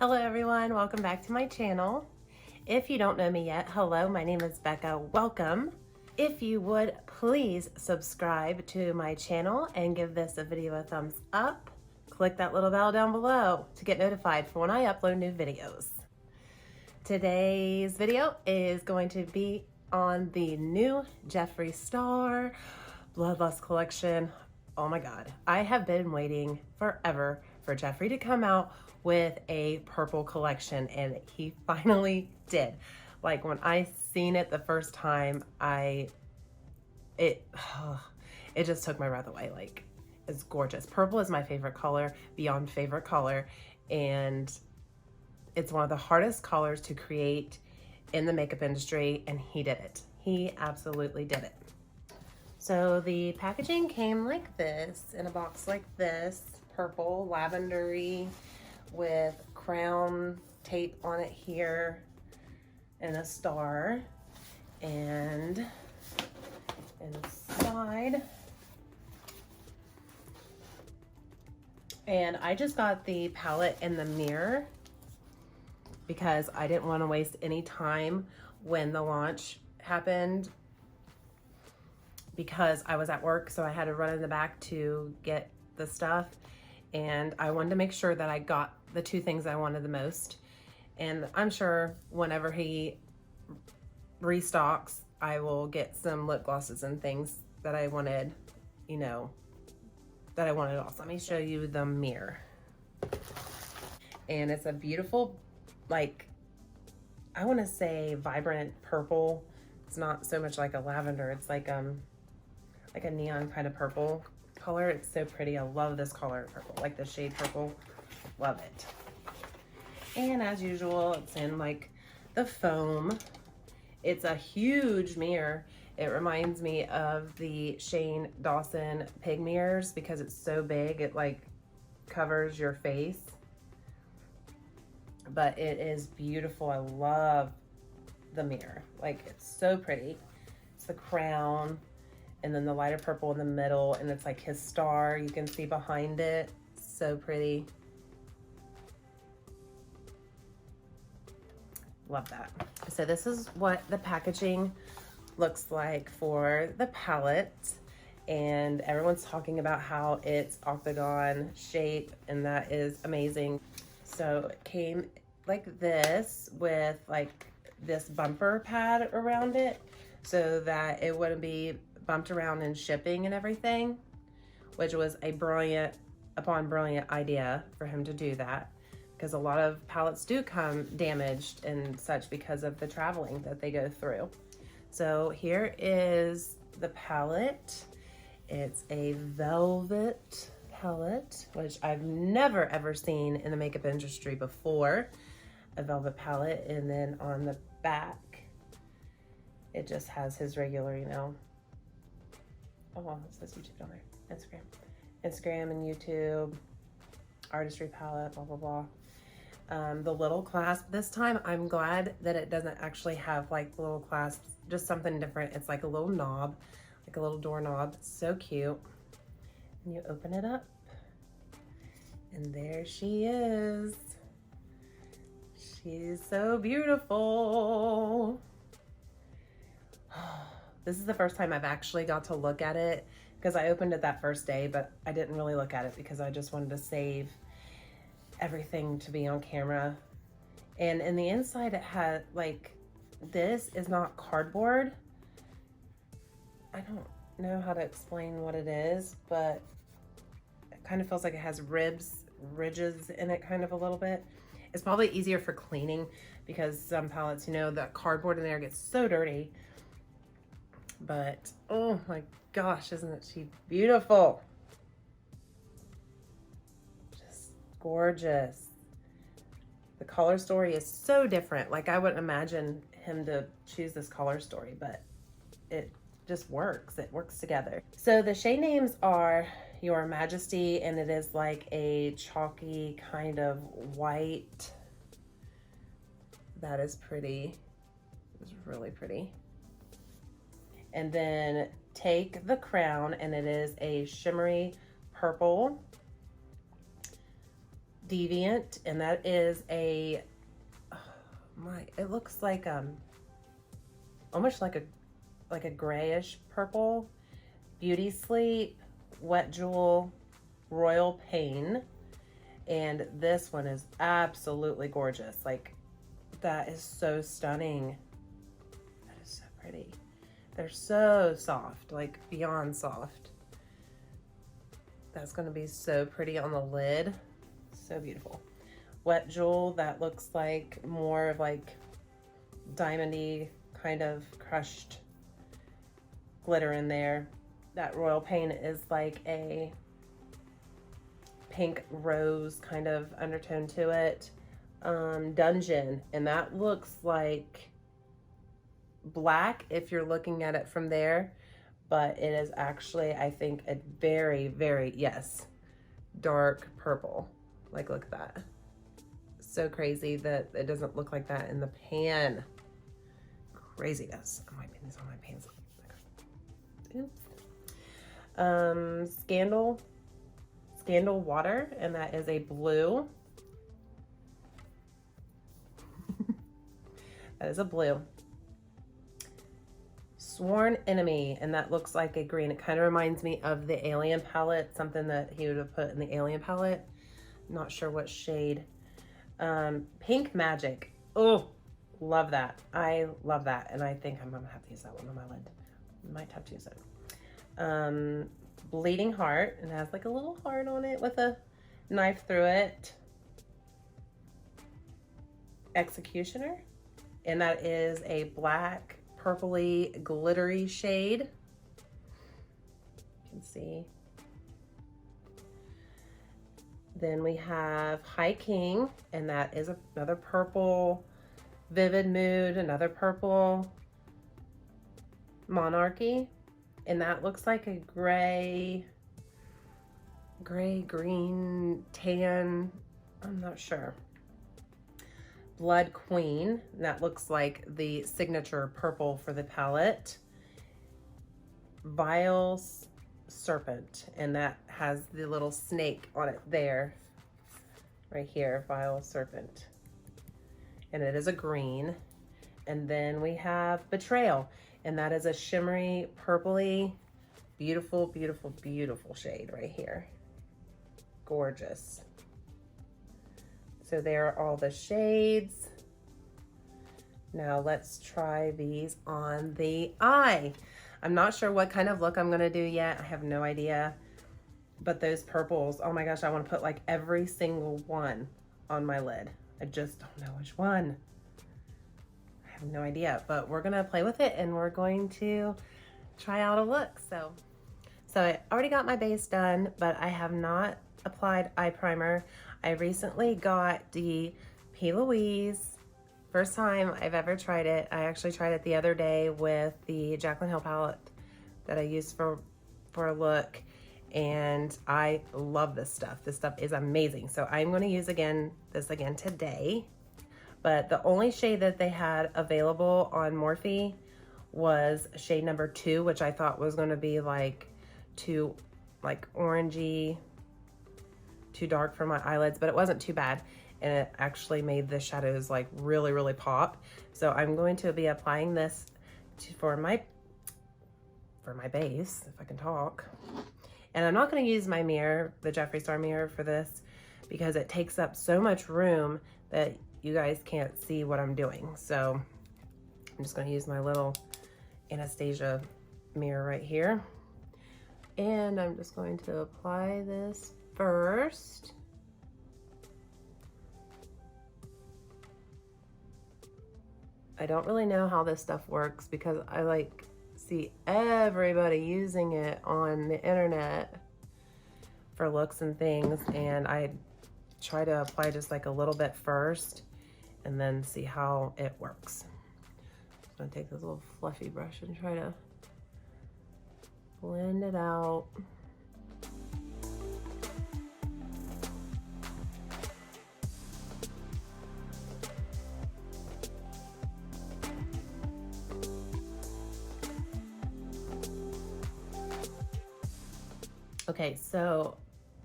Hello everyone, welcome back to my channel. If you don't know me yet, hello, my name is Becca, welcome. If you would please subscribe to my channel and give this a video a thumbs up. Click that little bell down below to get notified for when I upload new videos. Today's video is going to be on the new Jeffree Star Bloodlust collection. Oh my God, I have been waiting forever for Jeffree to come out with a purple collection, and he finally did. Like when I seen it the first time, it just took my breath away. Like, it's gorgeous. Purple is my favorite color, beyond favorite color, and it's one of the hardest colors to create in the makeup industry, and he did it. He absolutely did it. So the packaging came like this, in a box like this, purple, lavendery, with crown tape on it here, and a star. And inside, and I just got the palette and the mirror because I didn't want to waste any time when the launch happened, because I was at work, so I had to run in the back to get the stuff, and I wanted to make sure that I got the two things I wanted the most. And I'm sure whenever he restocks, I will get some lip glosses and things that I wanted, you know, that I wanted also. Let me show you the mirror. And it's a beautiful, like, I want to say vibrant purple. It's not so much like a lavender. It's like a neon kind of purple color. It's so pretty. I love this color purple, like the shade purple. Love it. And as usual, it's in like the foam. It's a huge mirror. It reminds me of the Shane Dawson pig mirrors because it's so big. It like covers your face. But it is beautiful. I love the mirror. Like, it's so pretty. It's the crown, and then the lighter purple in the middle, and it's like his star. You can see behind it. So pretty. Love that. So this is what the packaging looks like for the palette, and everyone's talking about how it's octagon shape, and that is amazing. So it came like this with like this bumper pad around it so that it wouldn't be bumped around in shipping and everything, which was a brilliant idea for him to do that, because a lot of palettes do come damaged and such because of the traveling that they go through. So here is the palette. It's a velvet palette, which I've never ever seen in the makeup industry before, a velvet palette. And then on the back, it just has his regular, you know, oh, it says YouTube on there, Instagram and YouTube, artistry palette, blah, blah, blah. The little clasp this time, I'm glad that it doesn't actually have like little clasps, just something different. It's like a little knob, like a little doorknob. It's so cute. And you open it up, and there she is. She's so beautiful. This is the first time I've actually got to look at it, because I opened it that first day, but I didn't really look at it because I just wanted to save everything to be on camera. And in the inside, it had like, this is not cardboard. I don't know how to explain what it is, but it kind of feels like it has ridges in it, kind of a little bit. It's probably easier for cleaning, because some palettes, you know, that cardboard in there gets so dirty. But oh my gosh, isn't she beautiful? Just gorgeous. The color story is so different. Like, I wouldn't imagine him to choose this color story, but it just works. It works together. So the shade names are Your Majesty, and it is like a chalky kind of white. That is pretty. It's really pretty. And then Take the Crown, and it is a shimmery purple. Deviant, and that is a, it looks like almost like a grayish purple. Beauty Sleep, Wet Jewel, Royal Pain, and this one is absolutely gorgeous. Like, that is so stunning. That is so pretty. They're so soft, like beyond soft. That's gonna be so pretty on the lid. So beautiful. Wet Jewel, that looks like more of like diamondy kind of crushed glitter in there. That Royal Pain is like a pink rose kind of undertone to it. Dungeon, and that looks like black if you're looking at it from there, but it is actually, I think, a very, very, yes, dark purple. Like, look at that. So crazy that it doesn't look like that in the pan. Craziness. Oh, my goodness, on my pants. Oops. Scandal Water, and that is a blue. That is a blue. Sworn Enemy, and that looks like a green. It kind of reminds me of the Alien palette, something that he would have put in the Alien palette. Not sure what shade. Pink Magic. Oh, love that. I love that, and I think I'm gonna have to use that one on my lid. Might have to use it. Bleeding Heart, and it has like a little heart on it with a knife through it. Executioner, and that is a black purpley glittery shade. You can see. Then we have High King, and that is another purple. Vivid Mood, another purple. Monarchy, and that looks like a gray, green, tan, I'm not sure. Blood Queen, and that looks like the signature purple for the palette. Vile Serpent, and that has the little snake on it there, right here, Vile Serpent. And it is a green. And then we have Betrayal, and that is a shimmery, purpley, beautiful, beautiful, beautiful shade right here. Gorgeous. So there are all the shades. Now let's try these on the eye. I'm not sure what kind of look I'm gonna do yet. I have no idea. But those purples, oh my gosh, I wanna put like every single one on my lid. I just don't know which one. I have no idea, but we're gonna play with it and we're going to try out a look. So I already got my base done, but I have not applied eye primer. I recently got the P. Louise. First time I've ever tried it. I actually tried it the other day with the Jaclyn Hill palette that I used for a look, and I love this stuff. This stuff is amazing. So I'm going to use this again today. But the only shade that they had available on Morphe was shade number 2, which I thought was going to be like too orangey, too dark for my eyelids, but it wasn't too bad. And it actually made the shadows like really, really pop. So I'm going to be applying this for my base, if I can talk. And I'm not going to use my mirror, the Jeffree Star mirror, for this because it takes up so much room that you guys can't see what I'm doing. So I'm just going to use my little Anastasia mirror right here. And I'm just going to apply this first. I don't really know how this stuff works because I see everybody using it on the internet for looks and things, and I try to apply just like a little bit first and then see how it works. I'm gonna take this little fluffy brush and try to blend it out. Okay, so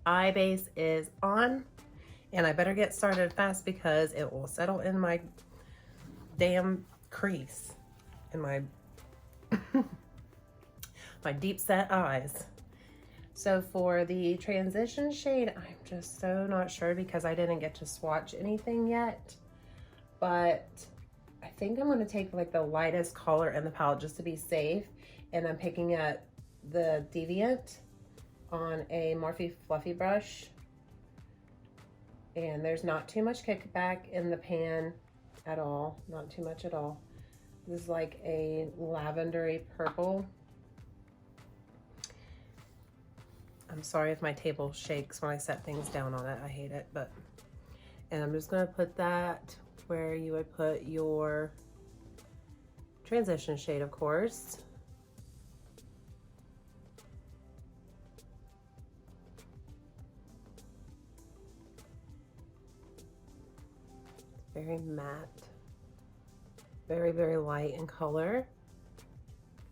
eye base is on, And I better get started fast because it will settle in my damn crease in my my deep set eyes. So for the transition shade, I'm just so not sure because I didn't get to swatch anything yet, but I think I'm going to take like the lightest color in the palette just to be safe. And I'm picking up the Deviant on a Morphe Fluffy brush. And there's not too much kickback in the pan at all, not too much at all. This is like a lavendery purple. I'm sorry if my table shakes when I set things down on it. I hate it, but, and I'm just gonna put that where you would put your transition shade, of course. Very matte, very, very light in color.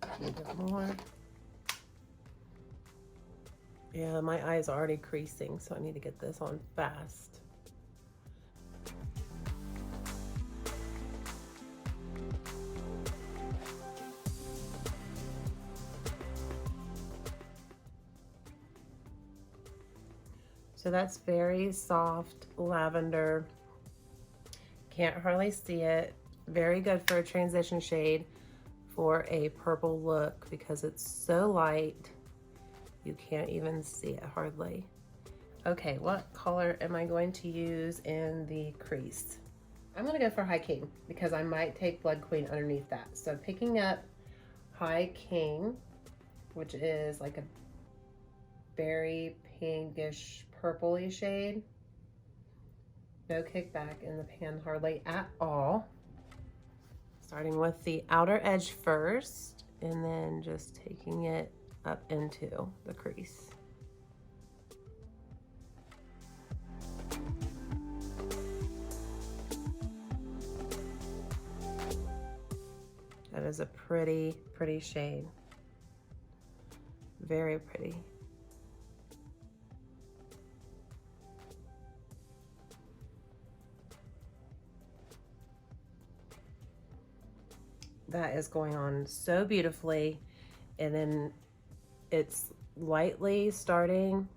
A bit more. Yeah, my eyes are already creasing, so I need to get this on fast. So that's very soft lavender. Can't hardly see it. Very good for a transition shade for a purple look because it's so light. You can't even see it hardly. Okay, what color am I going to use in the crease? I'm gonna go for High King because I might take Blood Queen underneath that. So picking up High King, which is like a berry pinkish purpley shade. No kickback in the pan hardly at all. Starting with the outer edge first and then just taking it up into the crease. That is a pretty, pretty shade. Very pretty. That is going on so beautifully. And then it's lightly starting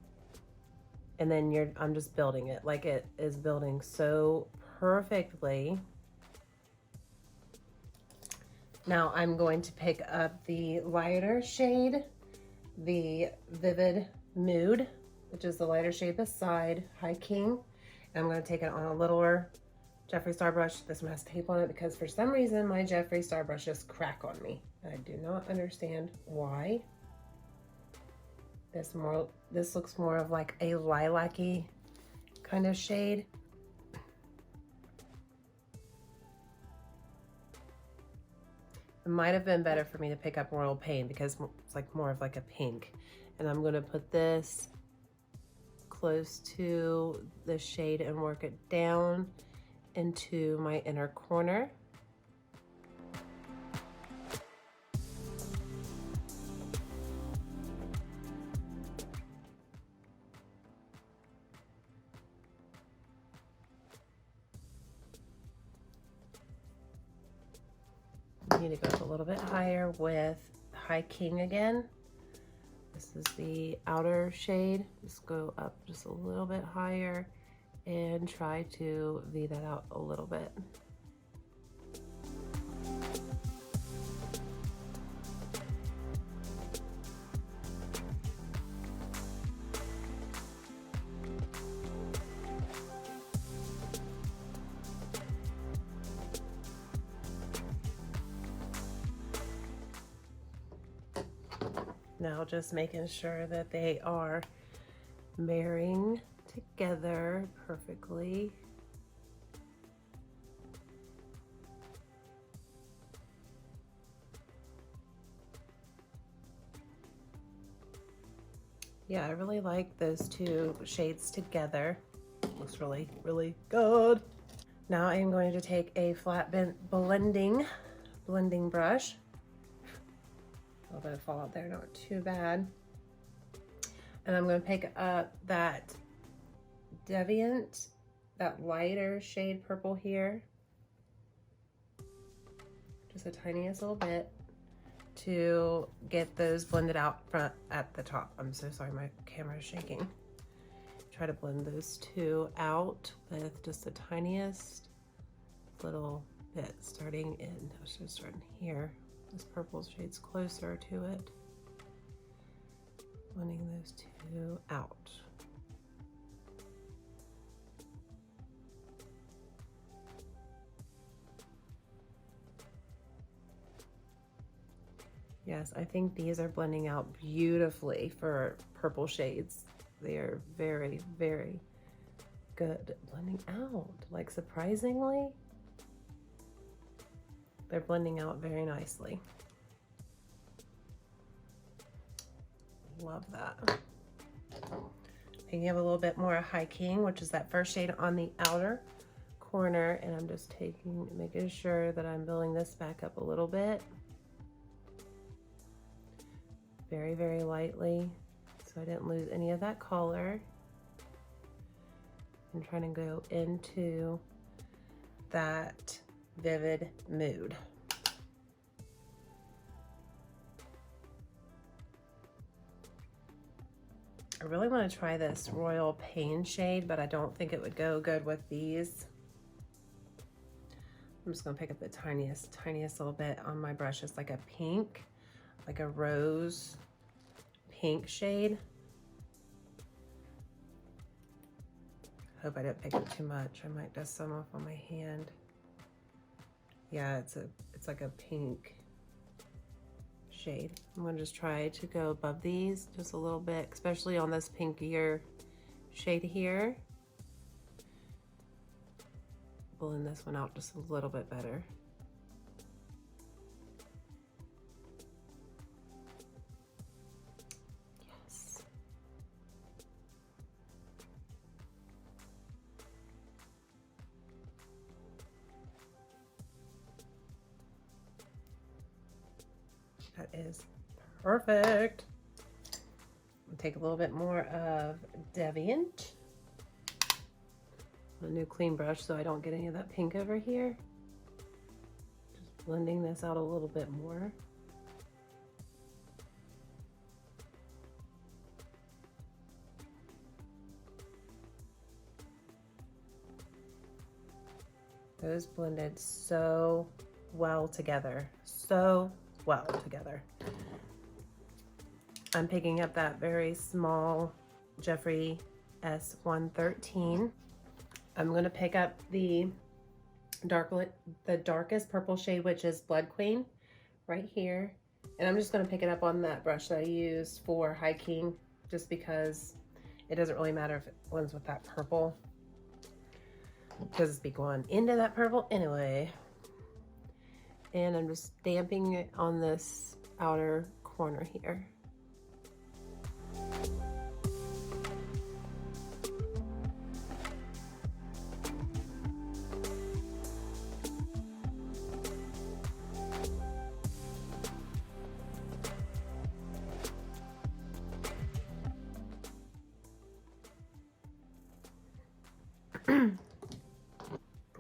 and then I'm just building it. Like it is building so perfectly. Now I'm going to pick up the lighter shade, the Vivid Mood, which is the lighter shade beside High King. And I'm going to take it on a littler Jeffree Star brush. This one has tape on it because for some reason my Jeffree Star brushes crack on me. I do not understand why. This looks more of like a lilac-y kind of shade. It might have been better for me to pick up Royal Pain because it's like more of like a pink. And I'm gonna put this close to the shade and work it down into my inner corner. I need to go up a little bit higher with High King again. This is the outer shade. Just go up just a little bit higher and try to V that out a little bit. Now just making sure that they are marrying together perfectly. Yeah, I really like those two shades together. Looks really, really good. Now I am going to take a flat bent blending brush. A little bit of fallout there, not too bad. And I'm going to pick up that Deviant that lighter shade purple here, just the tiniest little bit, to get those blended out front at the top. I'm so sorry, my camera is shaking. Try to blend those two out with just the tiniest little bit, starting in, I should start in here. This purple shade's closer to it. Blending those two out. Yes, I think these are blending out beautifully for purple shades. They are very, very good blending out. Like, surprisingly, they're blending out very nicely. Love that. Picking up a little bit more High King, which is that first shade on the outer corner, and I'm just making sure that I'm building this back up a little bit. Very, very lightly, so I didn't lose any of that color. I'm trying to go into that vivid mood. I really want to try this Royal Pain shade, but I don't think it would go good with these. I'm just going to pick up the tiniest little bit on my brush. It's like a pink, like a rose pink shade. Hope I didn't pick up too much. I might dust some off on my hand. Yeah, it's like a pink shade. I'm gonna just try to go above these just a little bit, especially on this pinkier shade here. Blend this one out just a little bit better. Yes. That is perfect. I'll take a little bit more of Deviant. A new clean brush so I don't get any of that pink over here. Just blending this out a little bit more. Those blended so well together. So well together. I'm picking up that very small Jeffree S113. I'm going to pick up the darkest purple shade, which is Blood Queen, right here. And I'm just going to pick it up on that brush that I use for High King, just because it doesn't really matter if it blends with that purple, because it's be going into that purple anyway. And I'm just damping it on this outer corner here.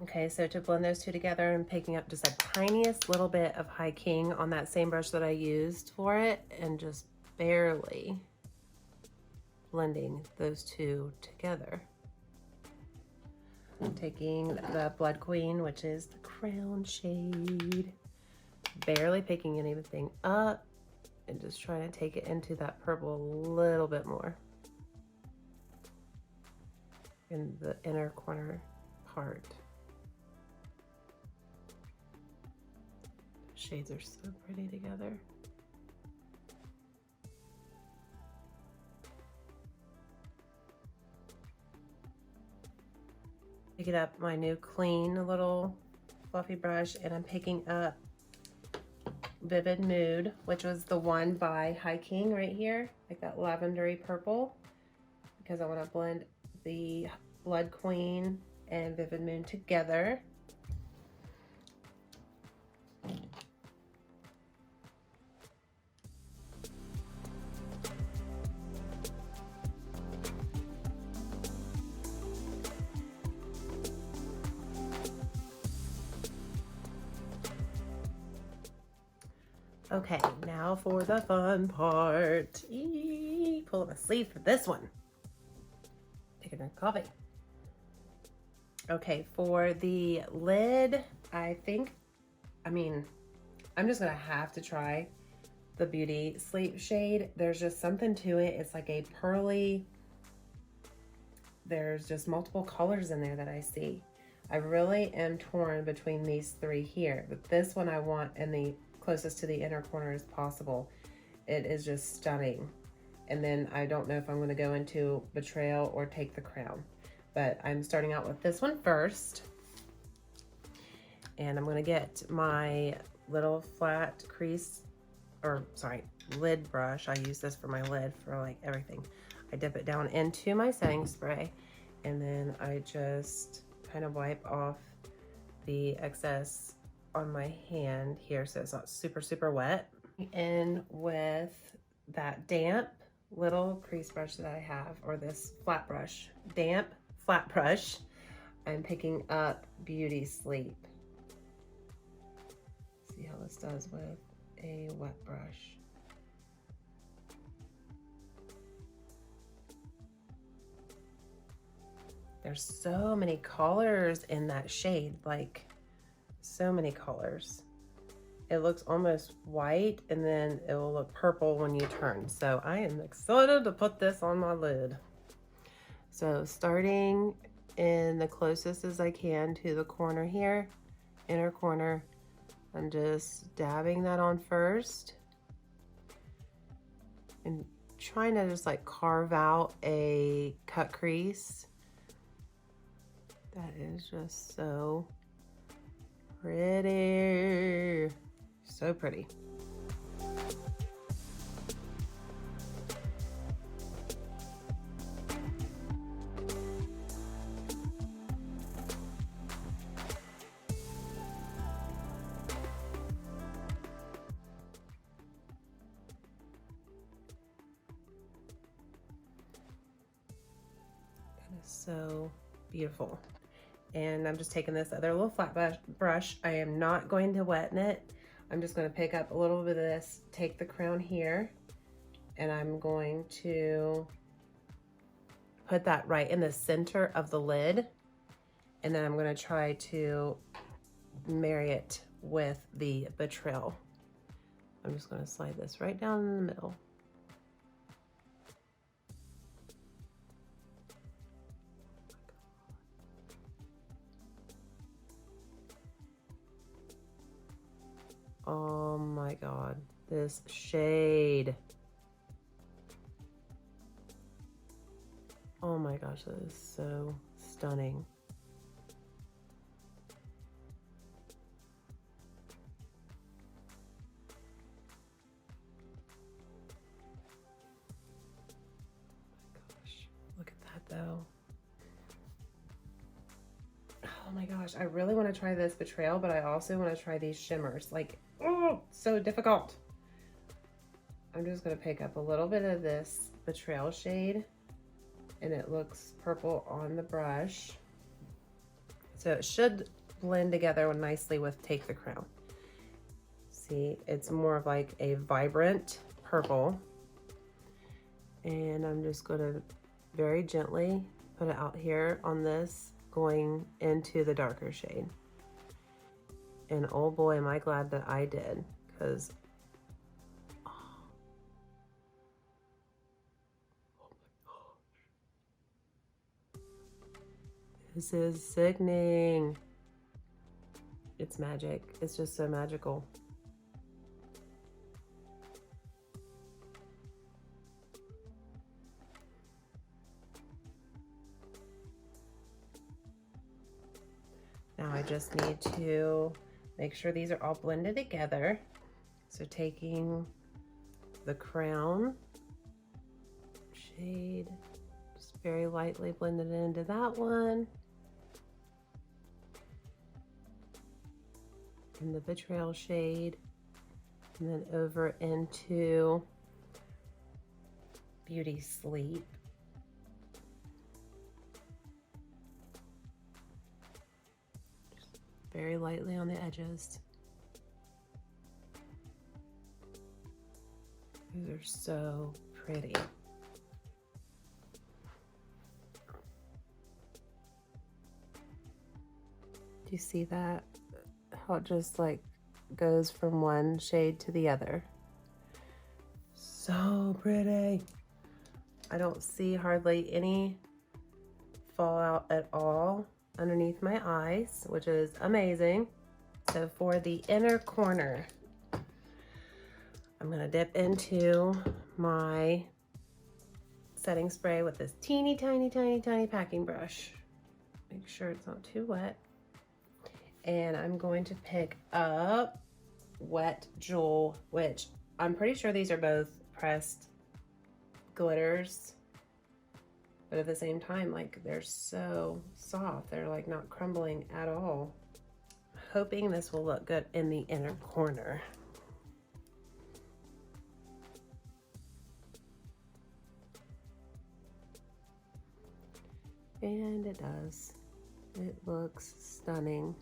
Okay, so to blend those two together, I'm picking up just a tiniest little bit of High King on that same brush that I used for it, and just barely blending those two together. I'm taking the Blood Queen, which is the crown shade, barely picking anything up, and just trying to take it into that purple a little bit more in the inner corner part. Shades are so pretty together. Picking up my new clean little fluffy brush, and I'm picking up Vivid Mood, which was the one by High King right here, like that lavendery purple, because I want to blend the Blood Queen and Vivid Mood together. Okay, now for the fun part. Pull up my sleeve for this one. Take a drink of coffee. Okay, for the lid, I'm just gonna have to try the Beauty Sleep shade. There's just something to it. It's like a pearly, there's just multiple colors in there that I see. I really am torn between these three here, but this one I want in the closest to the inner corner as possible. It is just stunning. And then I don't know if I'm gonna go into Betrayal or Take the Crown, but I'm starting out with this one first. And I'm gonna get my little flat lid brush. I use this for my lid for like everything. I dip it down into my setting spray, and then I just kind of wipe off the excess on my hand here so it's not super, super wet. In with that damp little crease brush that I have, or this flat brush, damp flat brush, I'm picking up Beauty Sleep. See how this does with a wet brush. There's so many colors in that shade, like so many colors. It looks almost white and then it will look purple when you turn. So I am excited to put this on my lid. So starting in the closest as I can to the corner here, inner corner, I'm just dabbing that on first and trying to just like carve out a cut crease. That is just so pretty. So pretty. That is so beautiful. And I'm just taking this other little flat brush. I am not going to weten it. I'm just going to pick up a little bit of this, take the crown here, and I'm going to put that right in the center of the lid. And then I'm going to try to marry it with the Betrayal. I'm just going to slide this right down in the middle. Oh my God, this shade. Oh my gosh, that is so stunning. Oh my gosh, look at that though. Oh my gosh, I really want to try this Betrayal, but I also want to try these shimmers. Like, oh, so difficult. I'm just going to pick up a little bit of this Betrayal shade, and it looks purple on the brush. So it should blend together nicely with Take the Crown. See, it's more of like a vibrant purple. And I'm just going to very gently put it out here on this, going into the darker shade. And oh boy, am I glad that I did, because oh my gosh, this is sickening. It's magic. It's just so magical. Now I just need to make sure these are all blended together. So taking the crown shade, just very lightly blend it into that one. And the Betrayal shade, and then over into Beauty Sleep. Very lightly on the edges. These are so pretty. Do you see that? How it just like goes from one shade to the other. So pretty. I don't see hardly any fallout at all underneath my eyes, which is amazing. So for the inner corner, I'm gonna dip into my setting spray with this teeny tiny packing brush. Make sure it's not too wet. And I'm going to pick up Wet Jewel, which I'm pretty sure these are both pressed glitters, but at the same time, like, they're so soft. They're like not crumbling at all. Hoping this will look good in the inner corner. And it does. It looks stunning.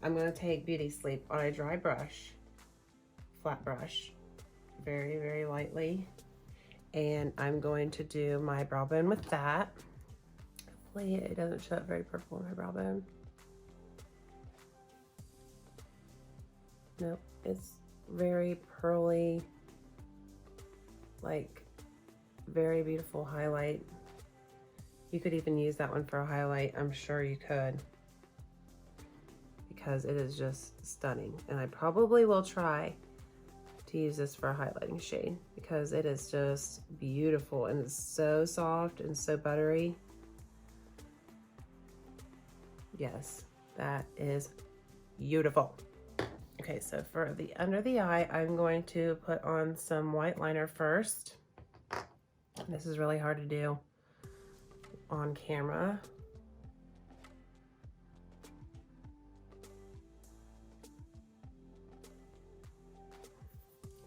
I'm gonna take Beauty Sleep on a dry brush, flat brush, very lightly. And I'm going to do my brow bone with that. Hopefully it doesn't show up very purple on my brow bone. Nope, it's very pearly, like very beautiful highlight. You could even use that one for a highlight. I'm sure you could, because it is just stunning. And I probably will try to use this for a highlighting shade because it is just beautiful and it's so soft and so buttery. Yes, that is beautiful. Okay, so for the under the eye, I'm going to put on some white liner first. This is really hard to do on camera.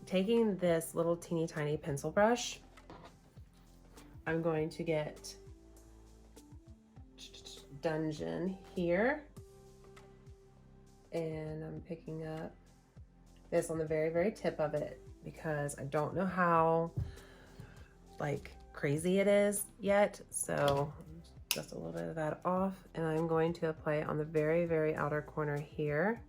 Taking this little teeny tiny pencil brush, I'm going to get Dungeon here, and I'm picking up this on the very tip of it because I don't know how like crazy it is yet. So just a little bit of that off, and I'm going to apply it on the very outer corner here.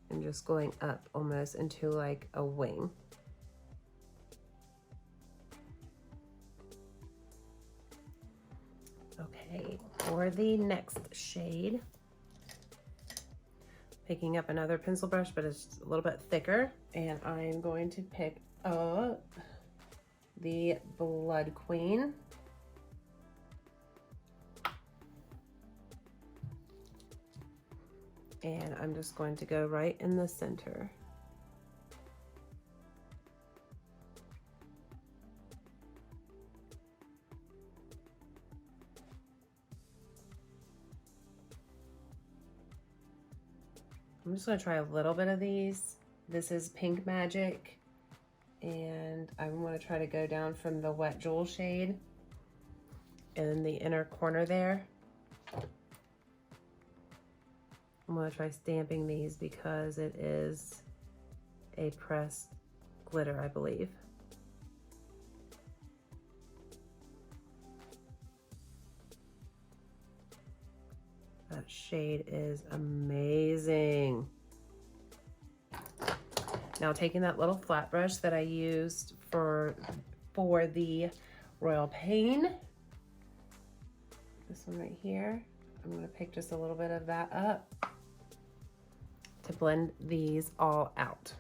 And just going up almost into like a wing. Okay, for the next shade, picking up another pencil brush, but it's a little bit thicker, and I'm going to pick up the Blood Queen. And I'm just going to go right in the center. I'm just going to try a little bit of these. This is Pink Magic, and I'm going to try to go down from the Wet Jewel shade in the inner corner there. I'm going to try stamping these because it is a pressed glitter, I believe. That shade is amazing. Now taking that little flat brush that I used for the Royal Pain, this one right here, I'm going to pick just a little bit of that up to blend these all out.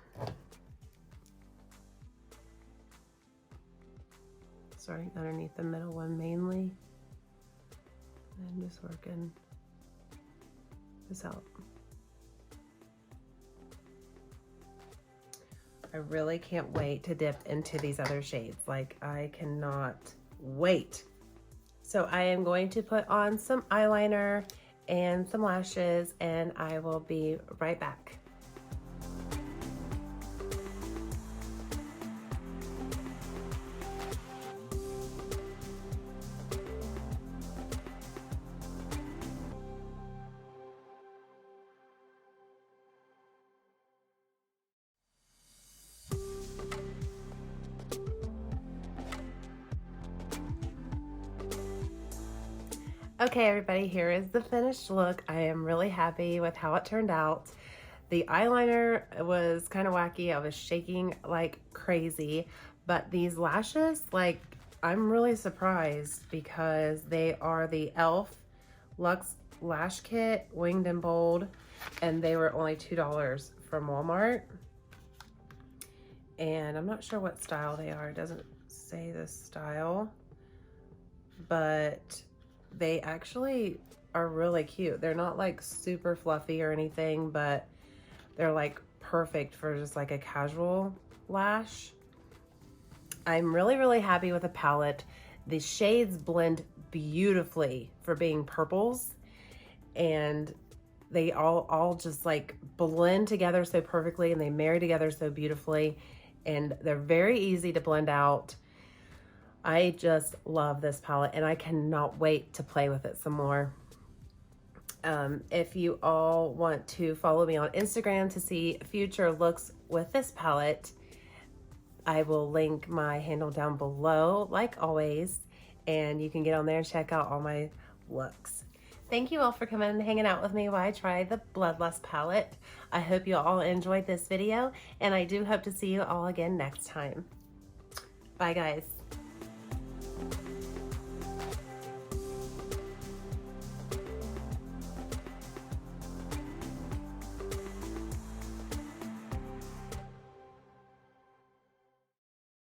Starting underneath the middle one mainly, and just working this out. I really can't wait to dip into these other shades. Like, I cannot wait. So I am going to put on some eyeliner and some lashes, and I will be right back. Okay, everybody, here is the finished look. I am really happy with how it turned out. The eyeliner was kind of wacky. I was shaking like crazy, but these lashes, like, I'm really surprised because they are the e.l.f. Luxe Lash Kit, Winged and Bold, and they were only $2 from Walmart. And I'm not sure what style they are. It doesn't say the style, but they actually are really cute. They're not like super fluffy or anything, but they're like perfect for just like a casual lash. I'm really, really happy with the palette. The shades blend beautifully for being purples, and they all just like blend together so perfectly, and they marry together so beautifully, and they're very easy to blend out. I just love this palette, and I cannot wait to play with it some more. If you all want to follow me on Instagram to see future looks with this palette, I will link my handle down below, like always, and you can get on there and check out all my looks. Thank you all for coming and hanging out with me while I try the Bloodlust palette. I hope you all enjoyed this video, and I do hope to see you all again next time. Bye, guys.